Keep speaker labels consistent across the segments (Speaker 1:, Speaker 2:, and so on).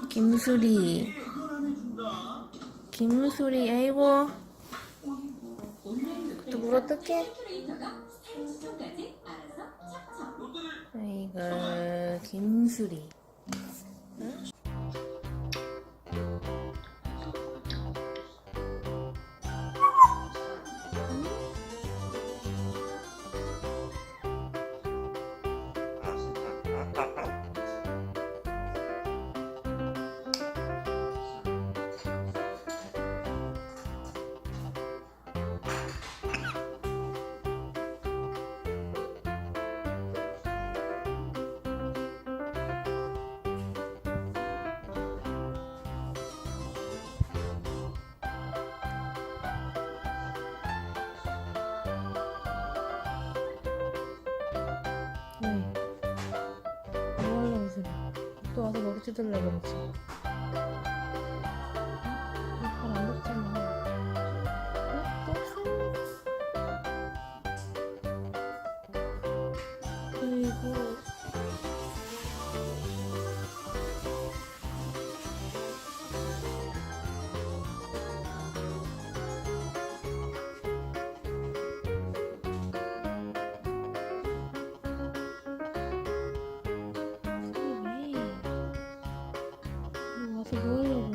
Speaker 1: 김수리. 김수리, 아이고. 또 물어 뜯게? 아이고, 김수리. 응? 뭐 하려고 그래? 또 와서 머리 뜯으려고 그러지? 잘안 먹잖아. 그리고 와서 뭐 하려고?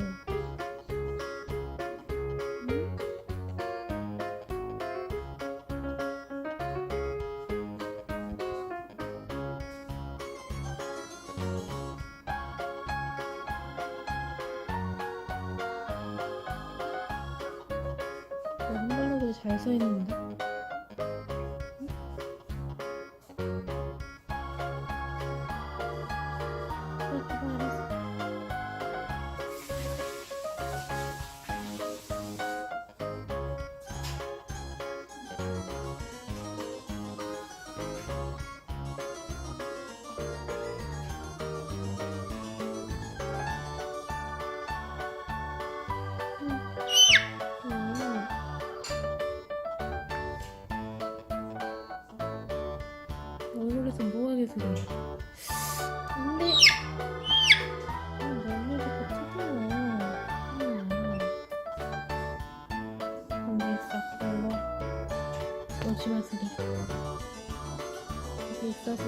Speaker 1: 응? 한발로 잘 서 있는데? 알았어. 얼굴에서 뭐하겠어. 근데 너무 자꾸 튀겨요. 알겠어. 별로 오지 마세요. 여기 있어서